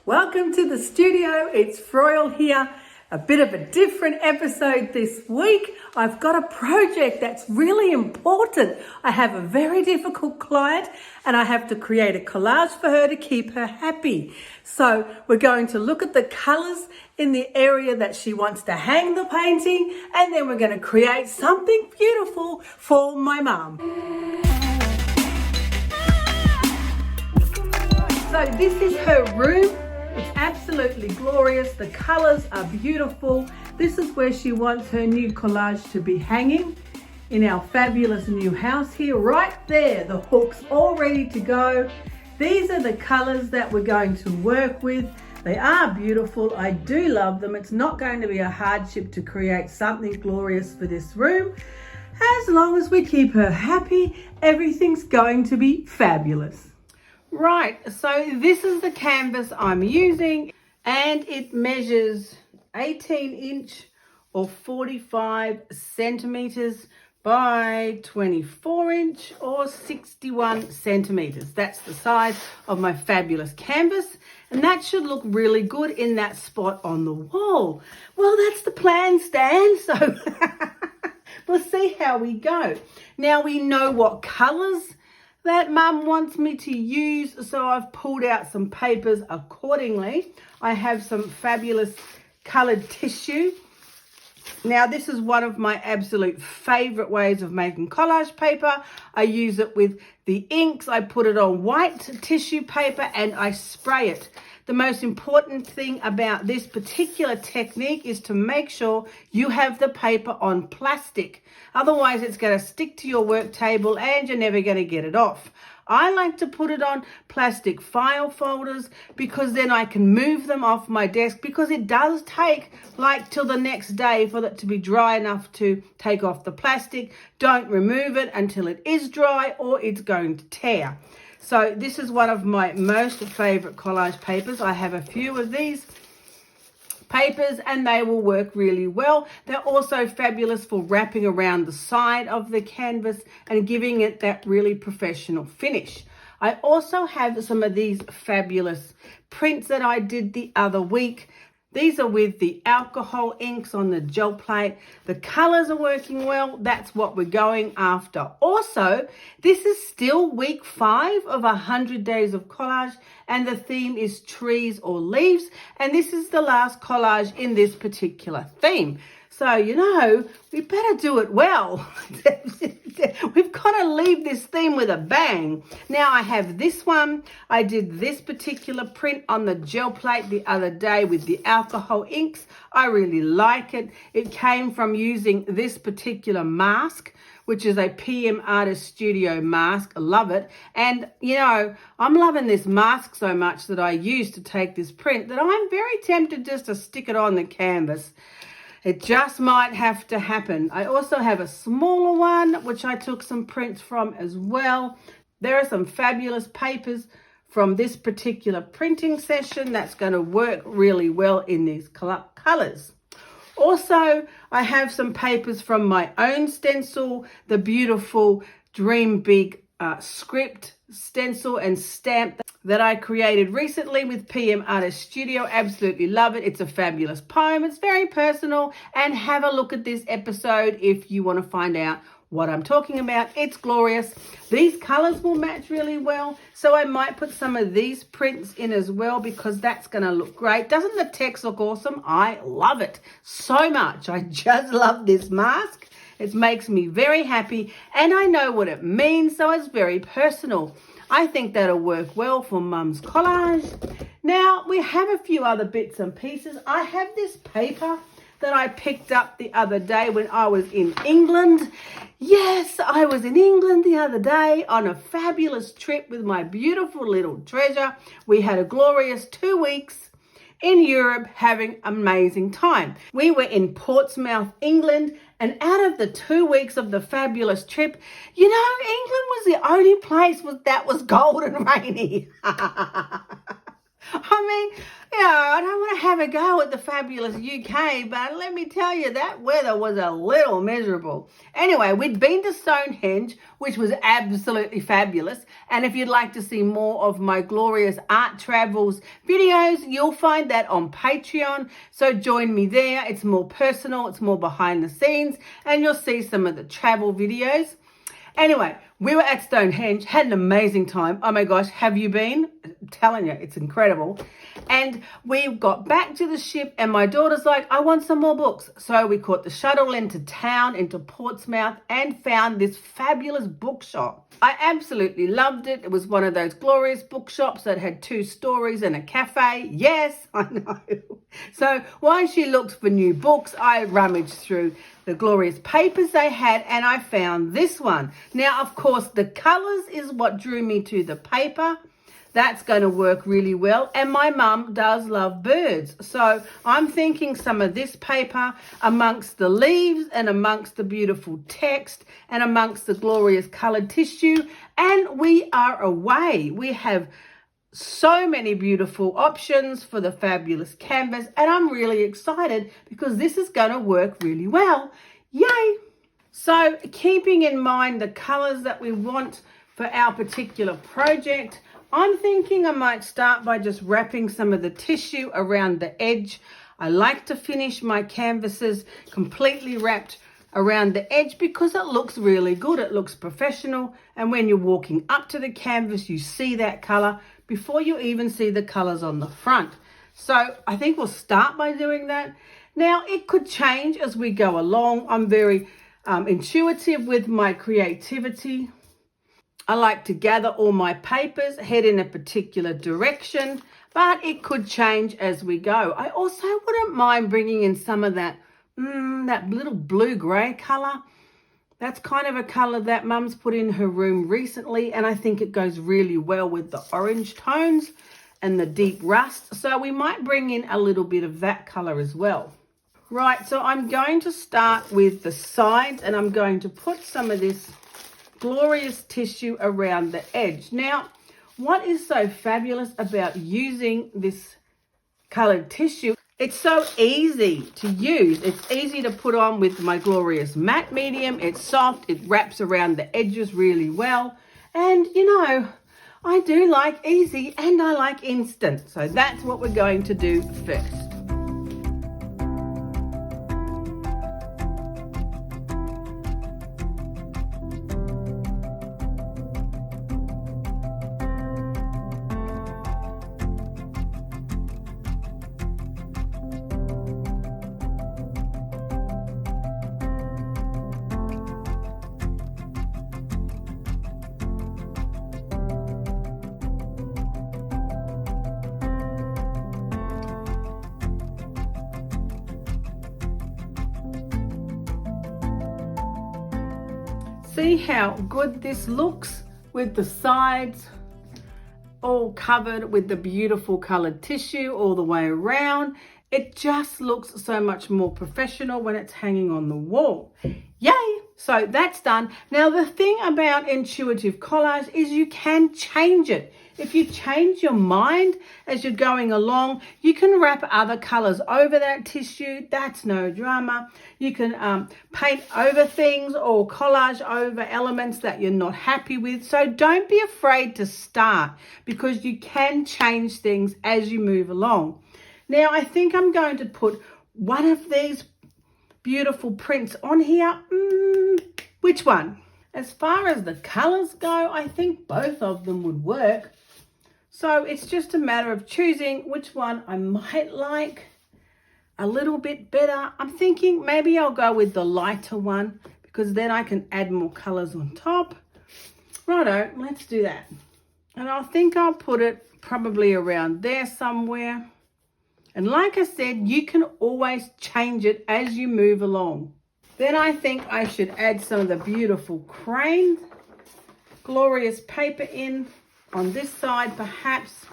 Welcome to the studio. It's Froyle here. A bit of a different episode this week. I've got a project that's really important. I have a very difficult client and I have to create a collage for her to keep her happy. So we're going to look at the colors in the area that she wants to hang the painting, and then we're going to create something beautiful for my mum. So this is her room. It's absolutely glorious. The colors are beautiful. This is where she wants her new collage to be hanging in our fabulous new house here. Right there, the hook's all ready to go. These are the colors that we're going to work with. They are beautiful. I do love them. It's not going to be a hardship to create something glorious for this room. As long as we keep her happy, everything's going to be fabulous. Right, so this is the canvas I'm using, and it measures 18-inch or 45 centimeters by 24-inch or 61 centimeters. That's the size of my fabulous canvas, and that should look really good in that spot on the wall. Well, that's the plan, Stan, so we'll see how we go. Now we know what colors that Mum wants me to use, so I've pulled out some papers accordingly. I have some fabulous coloured tissue. Now this is one of my absolute favourite ways of making collage paper. I use it with the inks. I put it on white tissue paper and I spray it. The most important thing about this particular technique is to make sure you have the paper on plastic. Otherwise, it's going to stick to your work table and you're never going to get it off. I like to put it on plastic file folders because then I can move them off my desk, because it does take like till the next day for it to be dry enough to take off the plastic. Don't remove it until it is dry or it's going to tear. So this is one of my most favorite collage papers. I have a few of these papers and they will work really well. They're also fabulous for wrapping around the side of the canvas and giving it that really professional finish. I also have some of these fabulous prints that I did the other week. These are with the alcohol inks on the gel plate. The colors are working well. That's what we're going after. Also, this is still week 5 of 100 days of collage, and the theme is trees or leaves. And this is the last collage in this particular theme. So, you know, we better do it well. We've got to leave this theme with a bang. Now I have this one. I did this particular print on the gel plate the other day with the alcohol inks. I really like it. It came from using this particular mask, which is a PM Artist Studio mask. I love it. And, you know, I'm loving this mask so much that I used to take this print that I'm very tempted just to stick it on the canvas. It just might have to happen. I also have a smaller one, which I took some prints from as well. There are some fabulous papers from this particular printing session that's going to work really well in these colors. Also, I have some papers from my own stencil, the beautiful Dream Big script stencil and stamp that I created recently with PM Artist Studio. Absolutely love it. It's a fabulous poem. It's very personal, and have a look at this episode if you want to find out what I'm talking about. It's glorious. These colors will match really well, so I might put some of these prints in as well because that's going to look great. Doesn't the text look awesome? I love it so much. I just love this mask. It makes me very happy and I know what it means, so it's very personal. I think that'll work well for Mum's collage. Now, we have a few other bits and pieces. I have this paper that I picked up the other day when I was in England. Yes, I was in England the other day on a fabulous trip with my beautiful little treasure. We had a glorious 2 weeks in Europe having amazing time. We were in Portsmouth, England, and out of the 2 weeks of the fabulous trip, you know, England was the only place that was cold and rainy. I mean, I don't want to have a go at the fabulous UK, but let me tell you, that weather was a little miserable. Anyway, we'd been to Stonehenge, which was absolutely fabulous. And if you'd like to see more of my glorious art travels videos, you'll find that on Patreon. So join me there. It's more personal, it's more behind the scenes, and you'll see some of the travel videos. Anyway, we were at Stonehenge, had an amazing time. Oh my gosh, have you been? I'm telling you, it's incredible. And we got back to the ship and my daughter's like, I want some more books. So we caught the shuttle into town, into Portsmouth, and found this fabulous bookshop. I absolutely loved it. It was one of those glorious bookshops that had 2 stories and a cafe. Yes, I know. So while she looked for new books, I rummaged through the glorious papers they had, and I found this one. Now, of course, the colors is what drew me to the paper. That's going to work really well. And my mum does love birds. So I'm thinking some of this paper amongst the leaves and amongst the beautiful text and amongst the glorious colored tissue. And we are away. We have so many beautiful options for the fabulous canvas, and I'm really excited because this is going to work really well. Yay! So keeping in mind the colors that we want for our particular project, I'm thinking I might start by just wrapping some of the tissue around the edge. I like to finish my canvases completely wrapped around the edge because it looks really good. It looks professional, and when you're walking up to the canvas, you see that color before you even see the colors on the front. So I think we'll start by doing that. Now, it could change as we go along. I'm very intuitive with my creativity. I like to gather all my papers, head in a particular direction, but it could change as we go. I also wouldn't mind bringing in some of that little blue-gray color. That's kind of a color that Mum's put in her room recently, and I think it goes really well with the orange tones and the deep rust. So we might bring in a little bit of that color as well. Right, so I'm going to start with the sides, and I'm going to put some of this glorious tissue around the edge. Now, what is so fabulous about using this colored tissue? It's so easy to use. It's easy to put on with my glorious matte medium. It's soft. It wraps around the edges really well. And, I do like easy and I like instant. So that's what we're going to do first. See how good this looks with the sides all covered with the beautiful colored tissue all the way around. It just looks so much more professional when it's hanging on the wall. Yay! So that's done. Now the thing about intuitive collage is you can change it. If you change your mind as you're going along, you can wrap other colors over that tissue. That's no drama. You can paint over things or collage over elements that you're not happy with. So don't be afraid to start because you can change things as you move along. Now I think I'm going to put one of these beautiful prints on here. Which one? As far as the colors go, I think both of them would work. So it's just a matter of choosing which one I might like a little bit better. I'm thinking maybe I'll go with the lighter one because then I can add more colors on top. Righto, let's do that. And I think I'll put it probably around there somewhere. And like I said, you can always change it as you move along. Then I think I should add some of the beautiful crane glorious paper in on this side perhaps.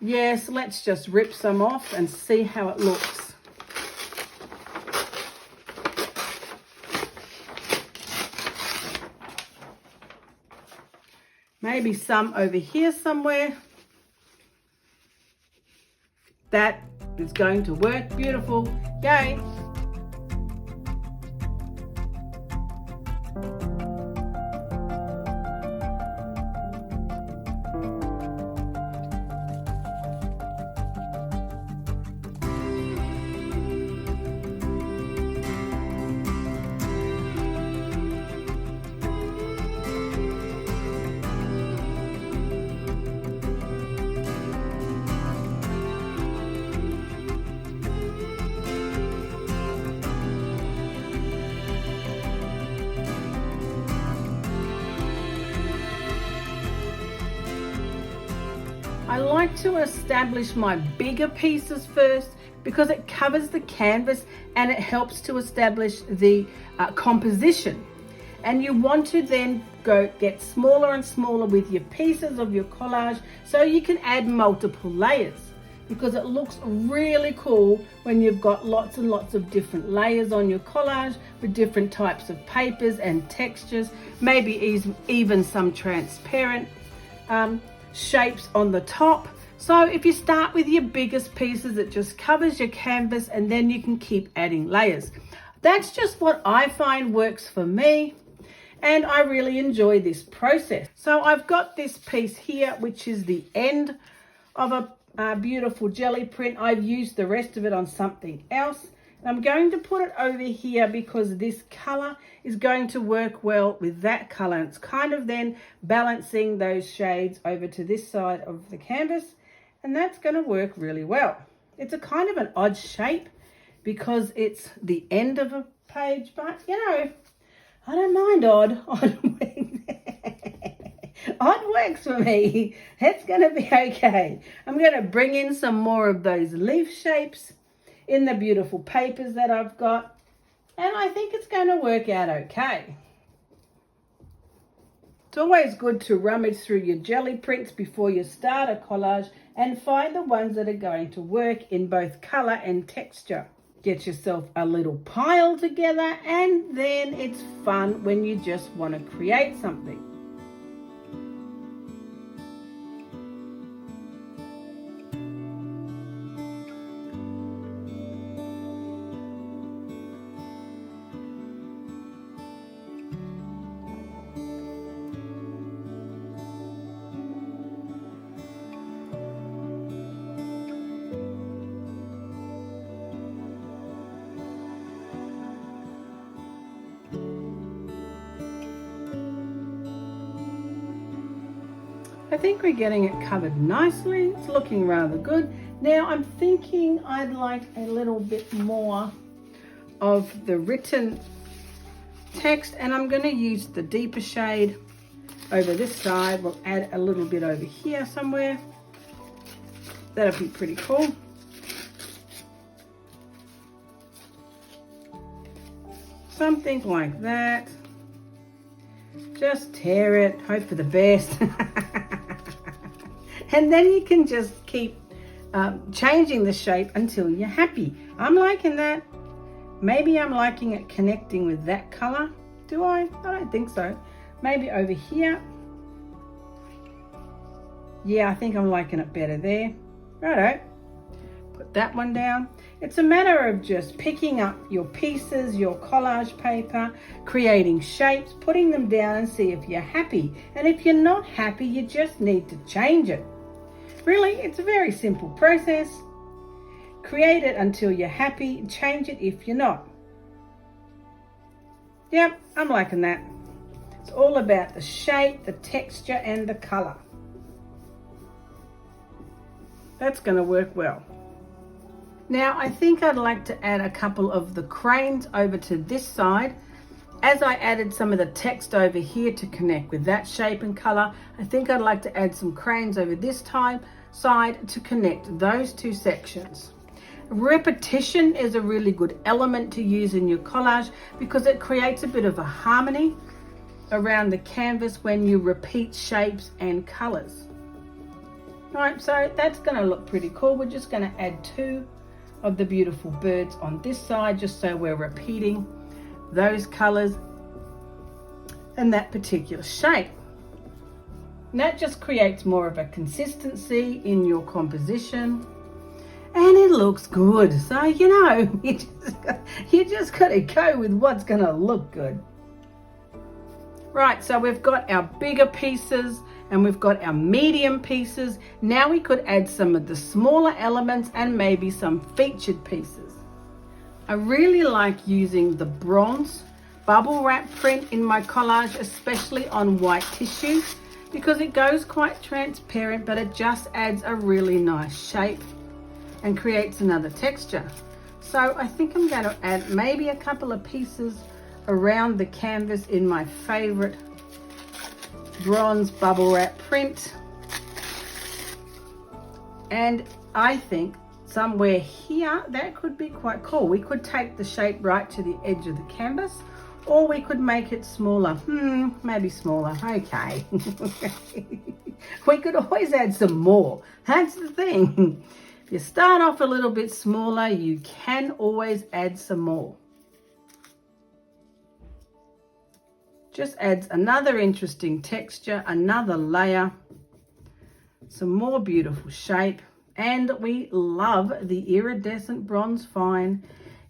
Yes, let's just rip some off and see how it looks. Maybe some over here somewhere. That is going to work beautiful. Yay! I like to establish my bigger pieces first because it covers the canvas and it helps to establish the composition. And you want to then get smaller and smaller with your pieces of your collage so you can add multiple layers, because it looks really cool when you've got lots and lots of different layers on your collage with different types of papers and textures, maybe even some transparent shapes on the top. So if you start with your biggest pieces, it just covers your canvas and then you can keep adding layers. That's just what I find works for me, and I really enjoy this process. So I've got this piece here, which is the end of a beautiful jelly print. I've used the rest of it on something else. I'm going to put it over here because this color is going to work well with that color. It's kind of then balancing those shades over to this side of the canvas, and that's going to work really well. It's a kind of an odd shape because it's the end of a page, but you know, I don't mind odd. Odd works for me. It's going to be okay. I'm going to bring in some more of those leaf shapes in the beautiful papers that I've got, and I think it's going to work out okay. It's always good to rummage through your jelly prints before you start a collage and find the ones that are going to work in both color and texture. Get yourself a little pile together, and then it's fun when you just want to create something. I think we're getting it covered nicely. It's looking rather good. Now I'm thinking I'd like a little bit more of the written text, and I'm going to use the deeper shade over this side. We'll add a little bit over here somewhere. That'll be pretty cool. Something like that. Just tear it, hope for the best. And then you can just keep changing the shape until you're happy. I'm liking that. Maybe I'm liking it connecting with that color. Do I? I don't think so. Maybe over here. Yeah, I think I'm liking it better there. Righto. Put that one down. It's a matter of just picking up your pieces, your collage paper, creating shapes, putting them down and see if you're happy. And if you're not happy, you just need to change it. Really, it's a very simple process. Create it until you're happy, change it if you're not. Yep, I'm liking that. It's all about the shape, the texture and the color. That's going to work well. Now I think I'd like to add a couple of the cranes over to this side. As I added some of the text over here to connect with that shape and color, I think I'd like to add some cranes over this side to connect those two sections. Repetition is a really good element to use in your collage because it creates a bit of a harmony around the canvas when you repeat shapes and colors. All right, so that's going to look pretty cool. We're just going to add two of the beautiful birds on this side just so we're repeating those colors and that particular shape. And that just creates more of a consistency in your composition. And it looks good. So, you know, you just got to go with what's going to look good. Right, so we've got our bigger pieces and we've got our medium pieces. Now we could add some of the smaller elements and maybe some featured pieces. I really like using the bronze bubble wrap print in my collage, especially on white tissue, because it goes quite transparent, but it just adds a really nice shape and creates another texture. So I think I'm going to add maybe a couple of pieces around the canvas in my favorite bronze bubble wrap print. And I think somewhere here that could be quite cool. We could take the shape right to the edge of the canvas, or we could make it smaller. Maybe smaller. Okay. We could always add some more. That's the thing. If you start off a little bit smaller, you can always add some more. Just adds another interesting texture, another layer, some more beautiful shape, and we love the iridescent bronze fine.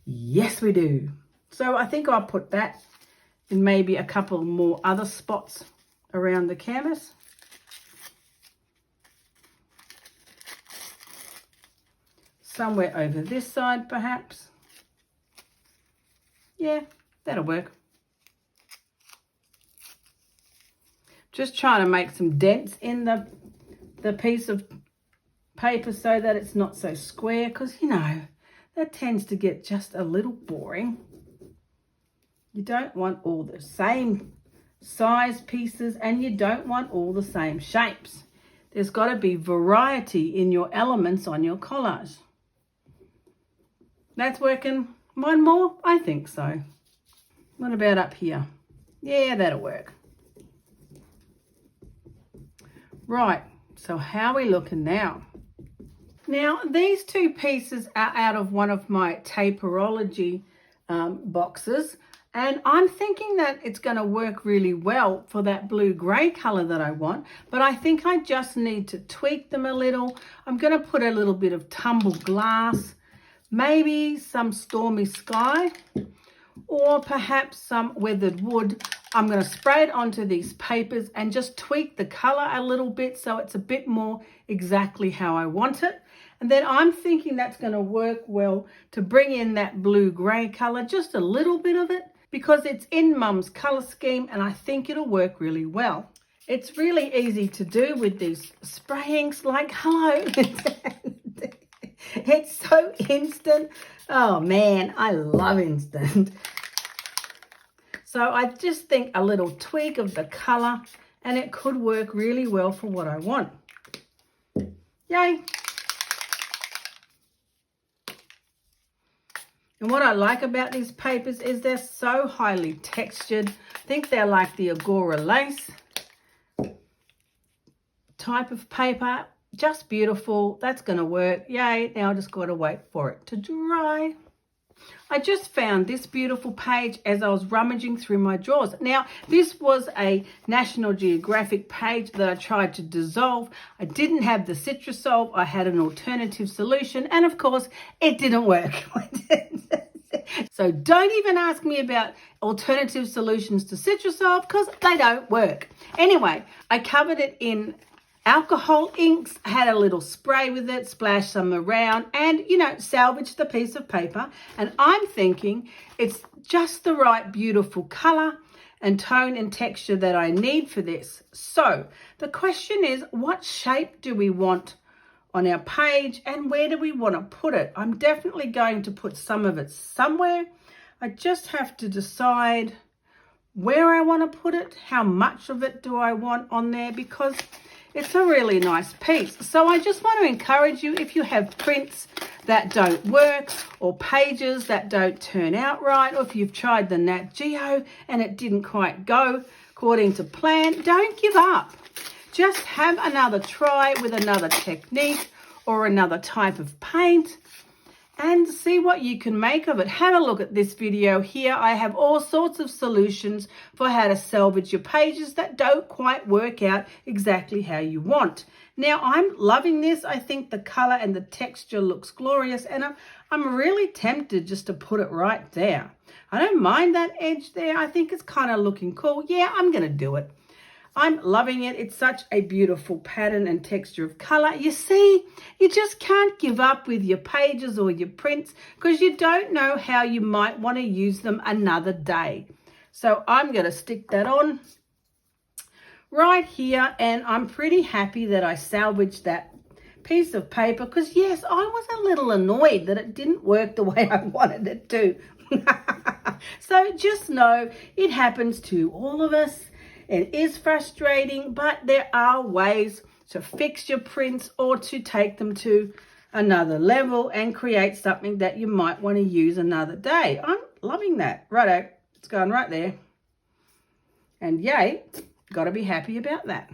Yes, we do. So I think I'll put that in maybe a couple more other spots around the canvas. Somewhere over this side, perhaps. Yeah, that'll work. Just trying to make some dents in the piece of paper so that it's not so square, because, you know, that tends to get just a little boring. You don't want all the same size pieces and you don't want all the same shapes. There's got to be variety in your elements on your collage. That's working. One more? I think so. What about up here? Yeah, that'll work. Right, so how are we looking now? Now, these two pieces are out of one of my Taperology boxes, and I'm thinking that it's going to work really well for that blue-grey colour that I want, but I think I just need to tweak them a little. I'm going to put a little bit of tumbled glass, maybe some Stormy Sky, or perhaps some weathered wood. I'm going to spray it onto these papers and just tweak the colour a little bit so it's a bit more exactly how I want it. And then I'm thinking that's going to work well to bring in that blue-grey colour, just a little bit of it, because it's in Mum's colour scheme and I think it'll work really well. It's really easy to do with these sprayings, like, hello. It's so instant. Oh man, I love instant. So I just think a little tweak of the colour and it could work really well for what I want. Yay. And what I like about these papers is they're so highly textured. I think they're like the Agora lace type of paper. Just beautiful. That's going to work. Yay. Now I just got to wait for it to dry. I just found this beautiful page as I was rummaging through my drawers. Now, this was a National Geographic page that I tried to dissolve. I didn't have the Citrusol. I had an alternative solution. And of course, it didn't work. So don't even ask me about alternative solutions to Citrusol because they don't work. Anyway, I covered it in alcohol inks, had a little spray with it, splashed some around and, you know, salvaged the piece of paper. And I'm thinking it's just the right beautiful colour and tone and texture that I need for this. So the question is, what shape do we want on our page and where do we want to put it? I'm definitely going to put some of it somewhere. I just have to decide where I want to put it, how much of it do I want on there, because it's a really nice piece. So I just want to encourage you, if you have prints that don't work or pages that don't turn out right, or if you've tried the Nat Geo and it didn't quite go according to plan, don't give up. Just have another try with another technique or another type of paint and see what you can make of it. Have a look at this video here. I have all sorts of solutions for how to salvage your pages that don't quite work out exactly how you want. Now, I'm loving this. I think the color and the texture looks glorious, and I'm really tempted just to put it right there. I don't mind that edge there. I think it's kind of looking cool. Yeah, I'm going to do it. I'm loving it. It's such a beautiful pattern and texture of color. You see, you just can't give up with your pages or your prints because you don't know how you might want to use them another day. So I'm going to stick that on right here, and I'm pretty happy that I salvaged that piece of paper because, yes, I was a little annoyed that it didn't work the way I wanted it to. So just know it happens to all of us. It is frustrating, but there are ways to fix your prints or to take them to another level and create something that you might want to use another day. I'm loving that. Righto, it's going right there. And yay, got to be happy about that.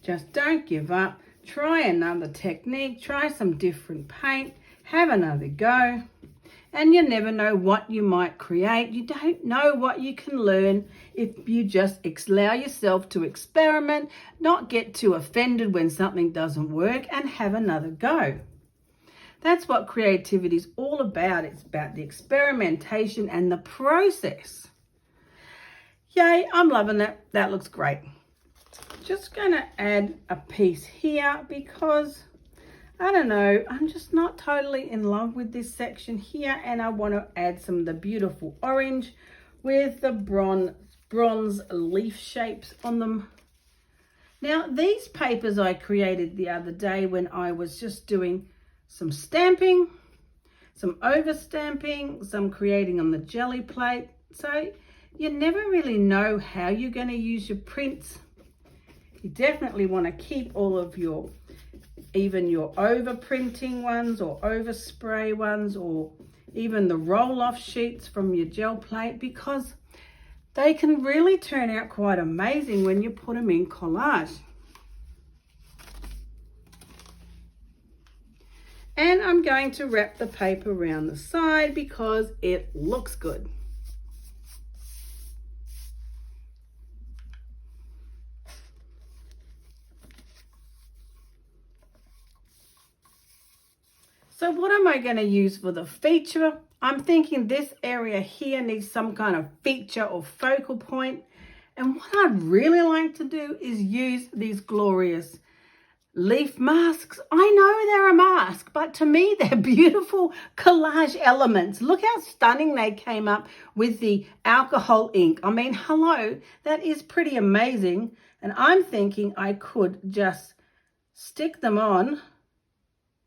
Just don't give up. Try another technique. Try some different paint. Have another go. And you never know what you might create. You don't know what you can learn if you just allow yourself to experiment, not get too offended when something doesn't work, and have another go. That's what creativity is all about. It's about the experimentation and the process. Yay, I'm loving it. That looks great. Just going to add a piece here because I don't know, I'm just not totally in love with this section here, and I want to add some of the beautiful orange with the bronze leaf shapes on them. Now, these papers I created the other day when I was just doing some stamping, some overstamping, some creating on the jelly plate. So you never really know how you're going to use your prints. You definitely want to keep all of your even your over printing ones or overspray ones, or even the roll off sheets from your gel plate, because they can really turn out quite amazing when you put them in collage. And I'm going to wrap the paper around the side because it looks good. So what am I going to use for the feature? I'm thinking this area here needs some kind of feature or focal point. And what I'd really like to do is use these glorious leaf masks. I know they're a mask, but to me they're beautiful collage elements. Look how stunning they came up with the alcohol ink. I mean, hello, that is pretty amazing. And I'm thinking I could just stick them on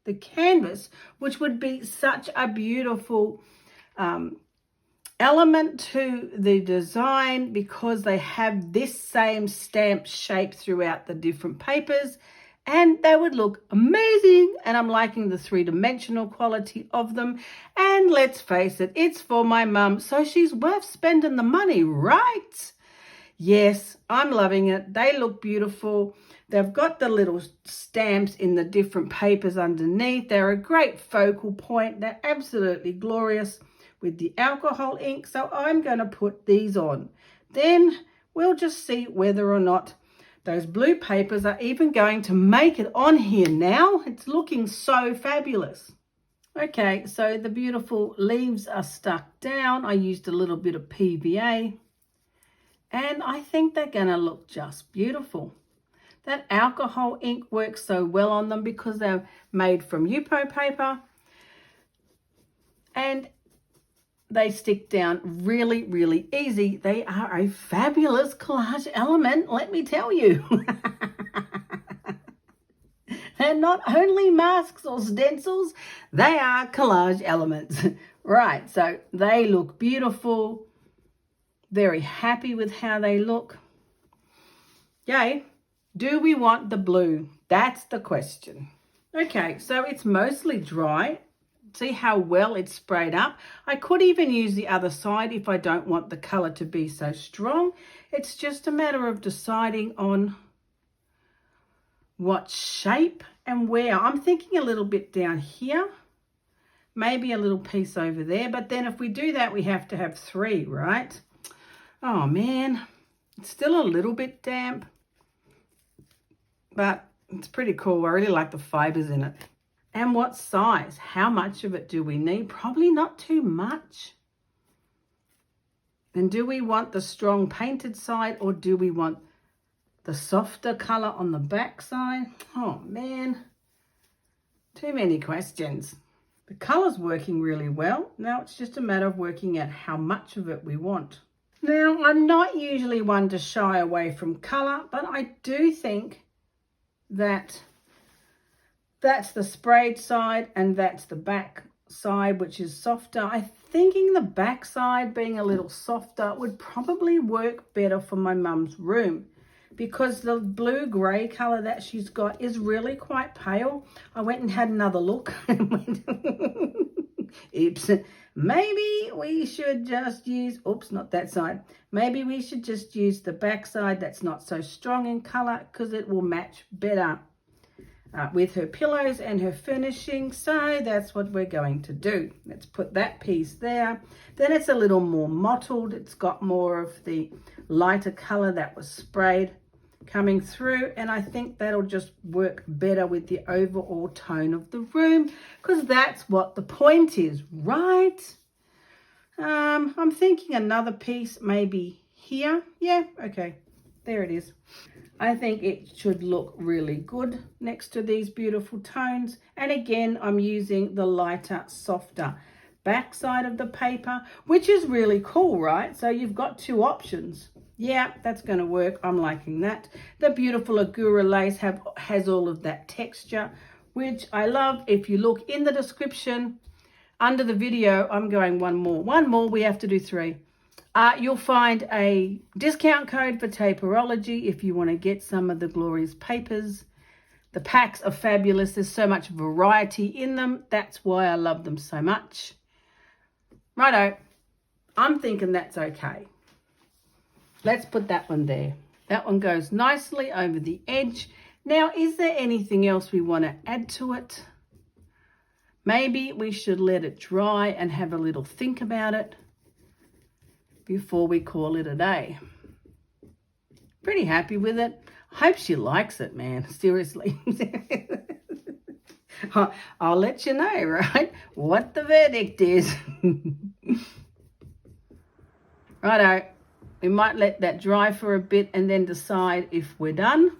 the canvas, which would be such a beautiful element to the design because they have this same stamp shape throughout the different papers, and they would look amazing. And I'm liking the three-dimensional quality of them. And let's face it, it's for my mum, so she's worth spending the money, right? Yes, I'm loving it. They look beautiful. They've got the little stamps in the different papers underneath. They're a great focal point. They're absolutely glorious with the alcohol ink. So I'm going to put these on. Then we'll just see whether or not those blue papers are even going to make it on here now. It's looking so fabulous. Okay, so the beautiful leaves are stuck down. I used a little bit of PVA, and I think they're going to look just beautiful. That alcohol ink works so well on them because they're made from Yupo paper, and they stick down really, really easy. They are a fabulous collage element, let me tell you. They're not only masks or stencils, they are collage elements. Right, so they look beautiful. Very happy with how they look. Yay. Do we want the blue? That's the question. Okay, so it's mostly dry. See how well it's sprayed up? I could even use the other side if I don't want the color to be so strong. It's just a matter of deciding on what shape and where. I'm thinking a little bit down here. maybe a little piece over there. But then if we do that, we have to have 3, right? Oh man, it's still a little bit damp, but it's pretty cool. I really like the fibers in it. And what size? How much of it do we need? Probably not too much. And do we want the strong painted side, or do we want the softer color on the back side? Oh man, too many questions. The color's working really well. Now it's just a matter of working out how much of it we want. Now, I'm not usually one to shy away from color, but I do think that that's the sprayed side and that's the back side, which is softer. I'm thinking the back side being a little softer would probably work better for my mum's room, because the blue-grey colour that she's got is really quite pale. I went and had another look and went, oops, maybe we should just use, oops, not that side. Maybe we should just use the back side that's not so strong in colour, because it will match better with her pillows and her furnishing. So that's what we're going to do. Let's put that piece there. Then it's a little more mottled. It's got more of the lighter colour that was sprayed coming through, and I think that'll just work better with the overall tone of the room, because that's what the point is, right? I'm thinking another piece maybe here. Yeah, okay, there it is. I think it should look really good next to these beautiful tones. And again, I'm using the lighter, softer back side of the paper, which is really cool, right? So you've got 2 options. Yeah, that's going to work. I'm liking that. The beautiful Agura lace has all of that texture, which I love. If you look in the description under the video, I'm going one more. We have to do 3. You'll find a discount code for Taperology if you want to get some of the glorious papers. The packs are fabulous. There's so much variety in them. That's why I love them so much. Righto, I'm thinking that's okay. Let's put that one there. That one goes nicely over the edge. Now, is there anything else we want to add to it? Maybe we should let it dry and have a little think about it before we call it a day. Pretty happy with it. I hope she likes it, man. Seriously. I'll let you know, right, what the verdict is. Righto. We might let that dry for a bit and then decide if we're done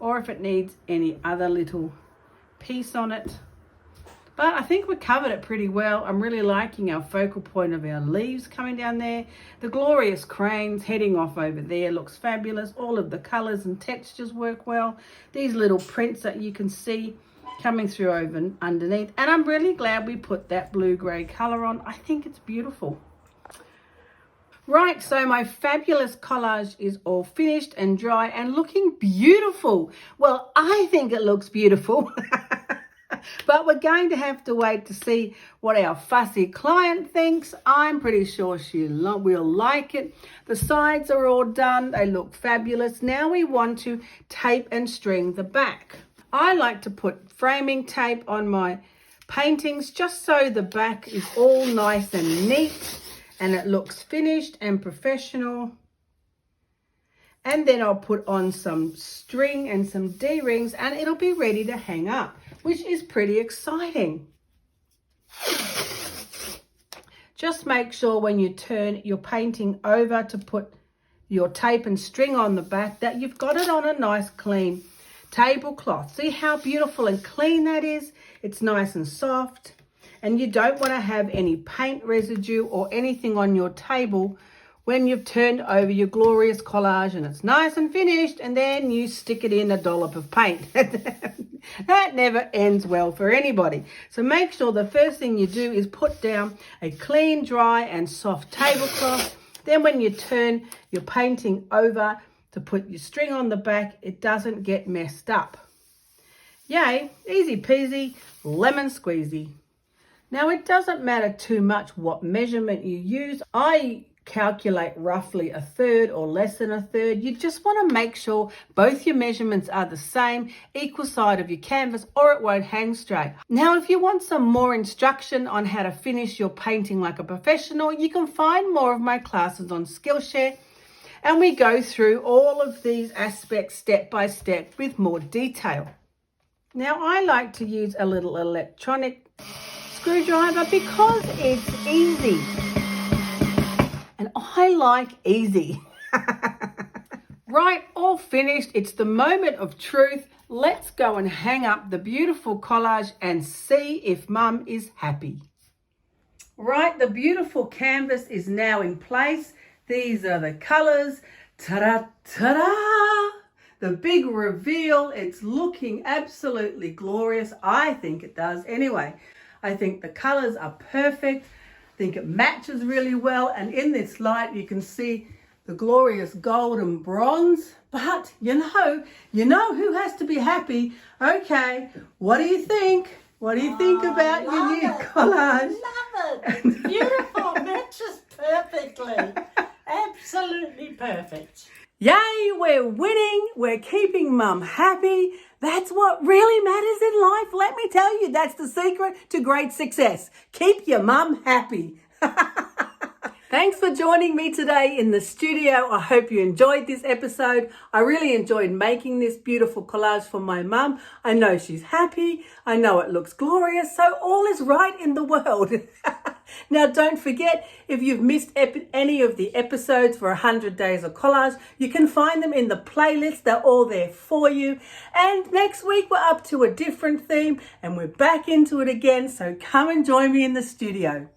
or if it needs any other little piece on it. But I think we covered it pretty well. I'm really liking our focal point of our leaves coming down there. The glorious cranes heading off over there looks fabulous. All of the colours and textures work well. These little prints that you can see coming through over underneath. And I'm really glad we put that blue-grey colour on. I think it's beautiful. Right, so my fabulous collage is all finished and dry and looking beautiful. Well, I think it looks beautiful. But we're going to have to wait to see what our fussy client thinks. I'm pretty sure will like it. The sides are all done. They look fabulous. Now we want to tape and string the back. I like to put framing tape on my paintings just so the back is all nice and neat and it looks finished and professional. And then I'll put on some string and some D-rings and it'll be ready to hang up, which is pretty exciting. Just make sure when you turn your painting over to put your tape and string on the back that you've got it on a nice clean tablecloth. See how beautiful and clean that is? It's nice and soft, and you don't want to have any paint residue or anything on your table when you've turned over your glorious collage and it's nice and finished, and then you stick it in a dollop of paint. That never ends well for anybody. So make sure the first thing you do is put down a clean, dry and soft tablecloth. Then when you turn your painting over to put your string on the back, it doesn't get messed up. Yay, easy peasy, lemon squeezy. Now, it doesn't matter too much what measurement you use. I calculate roughly a third or less than a third. You just want to make sure both your measurements are the same, equal side of your canvas, or it won't hang straight. Now, if you want some more instruction on how to finish your painting like a professional, you can find more of my classes on Skillshare, and we go through all of these aspects step by step with more detail. Now, I like to use a little electronic screwdriver because it's easy. And I like easy. Right, all finished. It's the moment of truth. Let's go and hang up the beautiful collage and see if Mum is happy. Right, the beautiful canvas is now in place. These are the colours. Ta-da, ta-da! The big reveal. It's looking absolutely glorious. I think it does. Anyway, I think the colours are perfect. I think it matches really well. And in this light, you can see the glorious gold and bronze. But you know who has to be happy. Okay, what do you think? What do you think about your new collage? Love it. Beautiful. Matches perfectly. Absolutely perfect. Yay, we're winning. We're keeping Mum happy. That's what really matters in life. Let me tell you, that's the secret to great success. Keep your mum happy. Thanks for joining me today in the studio. I hope you enjoyed this episode. I really enjoyed making this beautiful collage for my mum. I know she's happy. I know it looks glorious. So all is right in the world. Now, don't forget, if you've missed any of the episodes for 100 Days of Collage, you can find them in the playlist. They're all there for you. And next week, we're up to a different theme and we're back into it again. So come and join me in the studio.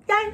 Yay!